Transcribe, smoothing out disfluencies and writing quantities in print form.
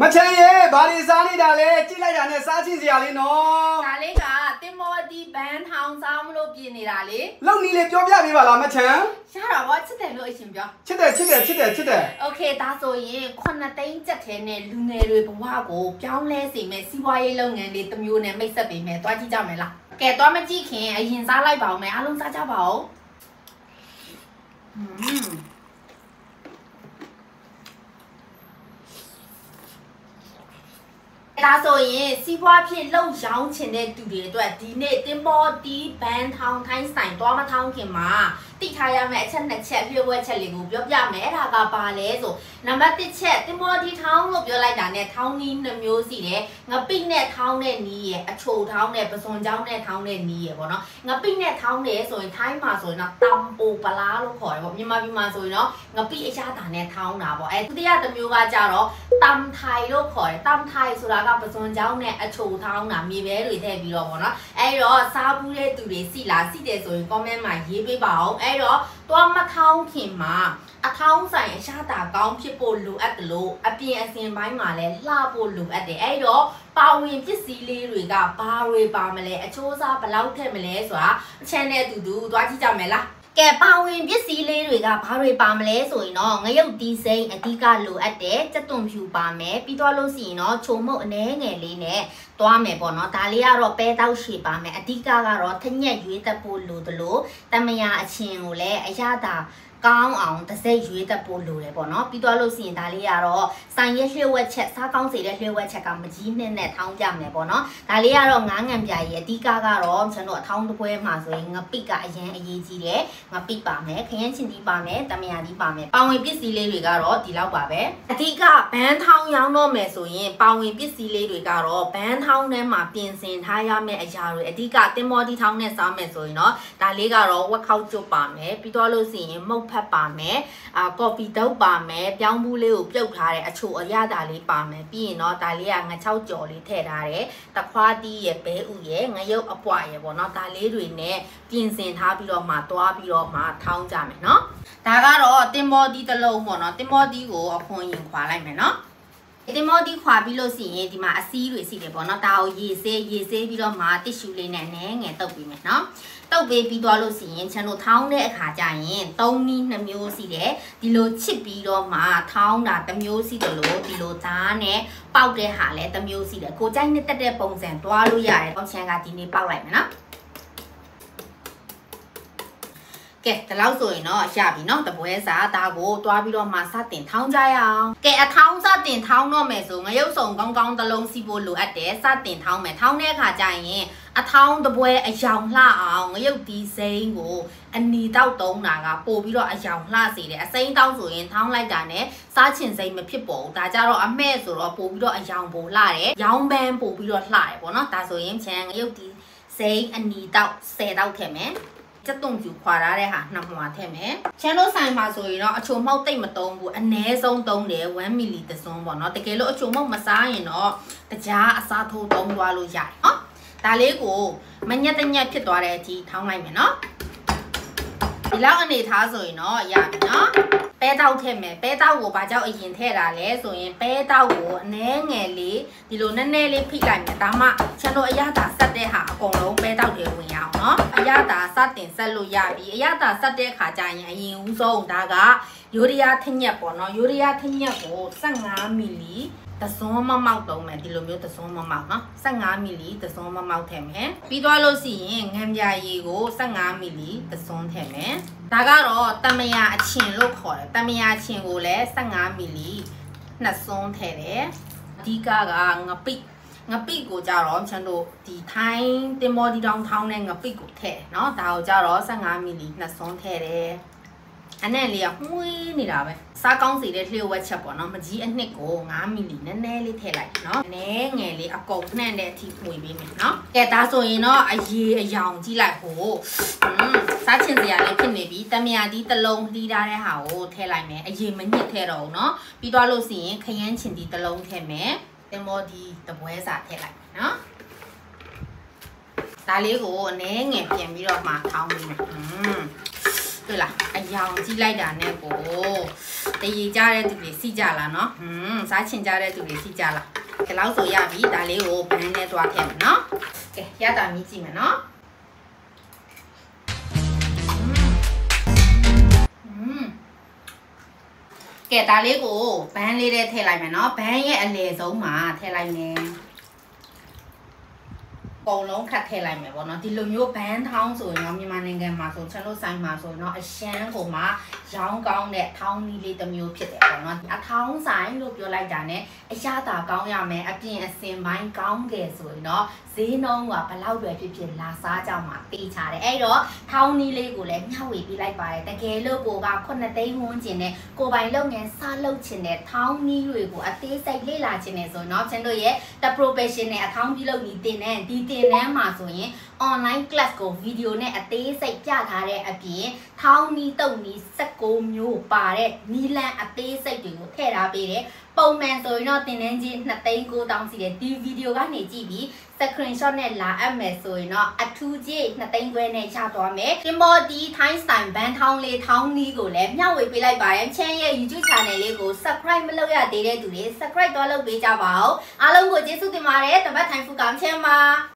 မချမ်းရဲ့ဘာတွေစားနေတာလဲကြည့်လိုက်တာနဲ့စားချင်းစရာလေးနော်ဒါလေးကတင်မော်ဒီဘန်ထောင်စားမလို့ပြင်နေတာလေလုံနီလေးပြောပြပေးပါလားမချမ်းရတာဘောချစ်တယ်လို့အရှင်ပြောချစ်တယ်โอเคဒါဆိုရင်9သိန်းကျပ်ထဲနဲ့လူငယ်တွေဘဝကိုပြောင်းလဲစေမယ်စီးပွားရေးလုပ်ငန်းလေးတစ်မျိုးနဲ့မိတ်ဆက်ပေးမယ်တွားကြည့်ကြမယ်လားကဲတွားမကြည့်ခင်အရင်စားလိုက်ပါဦးမယ်အားလုံးစားကြပါဦးဒါဆိုရင်စီးပွားဖြစ်လှုပ်ရောင်းချင်တဲ့သူတွေအတွက်ဒီနေ့တင်မော်ဒီဘန်ထောင်ထိုင်းဆိုင်သွားမထောင်းခင်မှာတိထားရမယ့်အချက်2ချက်လျှို့ဝှက်ချက်လေးကိုပြောပြမယ်အဲ့ဒါကဘာလဲဆိုနံပါတ်1ချက်တင်မော်ဒီထောင်းလို့ပြောလိုက်တာနဲ့ထောင်းနီး2မျိုးစီတယ်ငပိနဲ့ထောင်းတဲ့နီးရဲ့အချိုထောင်းတဲ့ပစွန်ချောင်းနဲ့ထောင်းတဲ့နီးရဲ့ပေါ့နော်ငပိနဲ့ထောင်းတယ်ဆိုရင်ထိုင်းမှာဆိုရင်တော့တမ်ပိုပလားလို့ခေါ်တယ်ပေါ့မြန်မာပြည်မှာဆိုရင်တော့ငပိအရာတာနဲ့ထောင်းတာပေါ့ဒုတိယတစ်မျိုးကကြတော့တမ်ထိုင်လို့ခေါ်တယ်တမ်ထိုင်ဆိုတာကပစွန်ချောင်းနဲ့အချိုထောင်းတာမြေပဲတွေထည့်ပြီးတော့ပေါ့နော်အဲ့တော့စားဘူးတဲ့သူတွေစီလားစီတယ်ဆိုရင် comment မှာရေးပေးပါအောင်အဲ့တော့တွားမထောင်းခင်မှာအထောင်းဆိုင်အရှာတာကောင်းဖြစ်ဖို့လိုအပ်တယ်လို့အပြင်အစင်ပိုင်းမှာလည်းလှဖို့လိုအပ်တယ်အဲ့တော့ပါဝင်ပစ္စည်းလေးတွေကဘာတွေပါမလဲအချိုးစားဘယ်လောက်ထည့်မလဲဆိုတာ channel အတူတူတွားကြည့်ကြမယ်လားကဲပါဝင်ပစ္စည်းလေးတွေကဘာတွေပါမလဲဆိုရင်တော့ငရုတ်တီးစိမ်းအဓိကလိုအပ်တယ်ကြက်သွန်ဖြူပါမယ်ပြီးတော့လို့ရှိရင်တော့ချုံမုတ်အနှဲငယ်လေးနဲ့တွားမယ်ပေါ့နော်ဒါလေးကတော့ပဲတောက်ရှည်ပါမယ်အဓိကကတော့ထညက်ရွေးတက်ဖို့လိုတယ်လို့တမယာအချင်းကိုလည်းအရသာကောင်းအောင်တစ်စိတ်ရွေးတက်ဖို့လိုတယ်ပေါ့နော်ပြီးတော့လို့ရှိရင်ဒါလေးကတော့ဆိုင်ရဲ့လျှို့ဝှက်ချက်စားကောင်းစေတဲ့လျှို့ဝှက်ချက်ကမကြီးနဲ့ထောင်းပြမယ်ပေါ့နော်ဒါလေးကတော့ငါးငံပြာကြီးအဓိကကတော့ကျွန်တော်အထောင်းတစ်ပွဲမှာဆိုရင်ငပိကအရင်အရေးကြီးတယ်ငပိပါမယ်ခရမ်းချင်တီးပါမယ်တမယာတီးပါမယ်ပါဝင်ပစ္စည်းလေးတွေကတော့ဒီလောက်ပါပဲအဓိကဘန်းထောင်းရောင်းတော့မယ်ဆိုရင်ပါဝင်ပစ္စည်းလေးတွေကတော့ဘန်းထောင်းထဲမှာပြင်ဆင်ထားရမယ့်အရာတွေအဓိကတင်မော်တီထောင်းနဲ့စားမယ်ဆိုရင်တော့ဒါလေးကတော့ဝက်ခောက်ကျွတ်ပါမယ်ပြီးတော့လို့ရှိရင်မုတ်ဖတ်ပါမယ်ကော်ဖီတုပ်ပါမယ်ပြောင်းဘူးလေးကိုပြုတ်ထားတဲ့အချိုအရသာလေးပါမယ်ပြီးရင်တော့ဒါလေးကငချောက်ကြော်လေးထည့်ထားတယ်တခွားတီးရဲ့ဘဲဥရဲ့ငရုတ်အပွားရဲ့ပေါ့နော်ဒါလေးတွေနဲ့ပြင်ဆင်ထားပြီးတော့မှသွားပြီးတော့မှထောင်းကြမယ်နော်ဒါကတော့တင်မော်တီတစ်လုံးပေါ့နော်တင်မော်တီကိုအခွန်ရင်ခွာလိုက်မယ်နော်တင်မော်တီခွာပြီးလို့ရှိရင်ဒီမှာအစည်းတွေရှိတယ်ပေါ့နော်ဒါကိုရေဆေးပြီးတော့မှတစ်ရှူလေးနဲ့နည်းငယ်တုပ်ပြီးမယ်နော်တုပ်ပေးပြီးသွားလို့ရှိရင်ကျွန်တော်ထောင်းတဲ့အခါကျရင်3နည်း2မျိုးရှိတယ်ဒီလိုချစ်ပြီးတော့မှထောင်းတာတစ်မျိုးရှိတယ်လို့ဒီလိုဓာတ်နဲ့ပေါက်တဲ့ဟာလည်းတစ်မျိုးရှိတယ်ကိုကြိုက်နဲ့တက်တဲ့ပုံစံတွားလို့ရတယ်အောက်ချမ်းကဒီနေ့ပေါက်လိုက်မယ်နော်ကဲဒီလောက်ဆိုရင်တော့ရပြီเนาะတပွဲစားဒါကိုတွားပြီးတော့မှစတင်ထောင်းကြရအောင်ကဲအထောင်းစတင်ထောင်းတော့မယ်ဆိုငရုတ်စုံကောင်းကောင်းတစ်လုံးစီဖို့လိုအပ်တယ်စတင်ထောင်းမယ်ထောင်းတဲ့အခါကျရင်အထောင်းတပွဲအယောင်လှအောင်ငရုတ်ဒီစိမ်းကိုအနီတောက်တုံးတာကပို့ပြီးတော့အယောင်လှစေတယ်အစိမ်းတောက်ဆိုရင်ထောင်းလိုက်တာနဲ့စားချင်စိမ်းမဖြစ်ပေါ်ဘူးဒါကြတော့အမဲ့ဆိုတော့ပို့ပြီးတော့အယောင်ပိုလှတယ်ရောင်းပန်းပို့ပြီးတော့လှတယ်ပေါ့နော်ဒါဆိုရင်ချန်ငရုတ်ဒီစိမ်းအနီတောက်10တောက်ထည့်မယ်ကျက်သွန်ဖြူခွာထားတဲ့ဟာ2မွာထည့်မယ်ချန်တို့ဆိုင်မှာဆိုရင်တော့အချိုမောက်တိတ်မတုံးဘူးအနည်းဆုံးတုံးတယ်1မီလီတစွန်းပေါ့နော်တကယ်လို့အချိုမောက်မစားရင်တော့တကြားအစားထိုးတုံးသွားလို့ရတယ်နော်ဒါလေးကိုမညက်တညက်ဖြစ်သွားတဲ့အထိထောင်းလိုက်မယ်နော်ဒီလောက်အနေထားဆိုရင်တော့ရပြီနော်ပဲတောက်ထည့်မယ်ပဲတောက်ကိုဘာကြောင့်အရင်ထည့်တာလဲဆိုရင်ပဲတောက်ကိုအနည်းငယ်လေးဒီလိုနည်းနည်းလေးဖိလိုက်မယ်ဒါမှချန်တို့အရသာဆက်တဲ့ဟာအကုန်လုံးပဲတောက်တွေဝင်ရအောင်နော်အရသာစတင်ဆက်လို့ရပြီအရသာဆက်တဲ့ခါကျရင်အရင်ဦးဆုံးဒါကယိုရီယာထညက်ပေါ့နော်ယိုရီယာထညက်ကို15မီလီတစွန်းမမောက်တုံးမယ်ဒီလိုမျိုးတစွန်းမမောက်နော်15မီလီတစွန်းမမောက်ထည့်မယ်ပြီးသွားလို့ရှိရင်ငံပြာရည်ကို15မီလီတစွန်းထည့်မယ်ဒါကတော့တမယာအချင်းလို့ခေါ်တယ်တမယာအချင်းကိုလည်း15မီလီ2စွန်းထည့်တယ်အဓိကကငပိကိုကြတော့ကျွန်တော်ဒီထိုင်းတင်မော်ဒီတောင်ထောင်းတဲ့ငပိကိုထည့်เนาะဒါကိုကြတော့15မီလီ2စွန်းထည့်တယ်အနဲ့လေးကမှုေးနေတာပဲစားကောင်းစီတဲ့လျှို့ဝှက်ချက်ပေါ့နော်မကြီးအနှစ်ကို5မီလီနည်းနည်းလေးထည့်လိုက်နော်နည်းငယ်လေးအကုန်နှံ့တဲ့အထိမှုေးပေးမယ်နော်ကဲဒါဆိုရင်တော့အရေအယောင်ကြည့်လိုက်ဟိုစားချင်စရာလေးဖြစ်နေပြီတမယာဒီတစ်လုံးလှီးထားတဲ့ဟာကိုထည့်လိုက်မယ်အရေမညစ်ထည့်တော့ဘူးနော်ပြီးသွားလို့ရှိရင်ခရမ်းချင်ဒီတစ်လုံးထည့်မယ်တင်မော်ဒီတပွဲစာထည့်လိုက်နော်ဒါလေးကိုအနည်းငယ်ပြန်ပြီးတော့မှထောင်းပြီးမယ်对啦，哎呀，鸡来着那个，第一家的就给洗家了喏，啥亲家的就给洗家了，给老手也比大里我本来多甜喏，给也大米鸡们喏，给大里个本里的太来面喏，本也来走嘛，太来面。公龙卡太来面啵喏，ဒီလိုမျိုးဘန်းထောင်းဆိုရင်တော့မြန်မာနိုင်ငံမှာဆိုကျွန်တော်ဆိုင်မှာဆိုရင်တော့အရှမ်းကိုမှရောင်းကောင်းတဲ့ထောင်းနီးလေးတစ်မျိုးဖြစ်တယ်ပေါ့နော်အထောင်းဆိုင်လို့ပြောလိုက်တာ ਨੇ အရသာကောင်းရမယ်အပြင်အစင်ပိုင်းကောင်းခဲ့ဆိုရင်တော့ဈေးနှုန်းကဘလောက်ပဲဖြစ်ဖြစ်လာစားကြမှာပေးချတယ်အဲ့တော့ထောင်းနီးလေးကိုလည်းမျှဝေပေးလိုက်ပါတယ်တကယ်လို့ကိုက9သိန်းဝန်းကျင်နဲ့ကိုပိုင်လုပ်ငန်းစားလုပ်ချင်တဲ့ထောင်းနီးတွေကိုအသေးစိတ်လေ့လာချင်တယ်ဆိုရင်တော့ကျွန်တော်ရဲ့ the professional အထောင်းပြုလုပ်နေတင်တဲ့ဒီတင်တန်းမှာဆိုရင် online class ကို video နဲ့အသေးစိတ်ပြထားတဲ့အပြင်ထောင်းနီးတုံနီး16မျိုးပါတဲ့နီလန်အသေးစိတ်တွေကိုထည့်ထားပေးတယ်ပုံမှန်ဆိုရင်တော့တင်တန်းချင်း2,900စီတဲ့ဒီ video ကနေကြည့်ပြီး screenshot နဲ့လာအပ်မယ်ဆိုရင်တော့အထူးကြီး2,000နဲ့ချသွားမယ်တင်မော်ဒီ Time Style ဘန်းထောင်းလေးထောင်းနီးကိုလည်းမျှဝေပေးလိုက်ပါတယ်ချမ်းရဲ့ YouTube channel လေးကို subscribe မလုပ်ရသေးတဲ့သူတွေ subscribe တော့လုပ်ပေးကြပါဦးအားလုံးကိုကျေးဇူးတင်ပါတယ်တပတ်ထိုင်ဖူကောင်ချမ်းပါ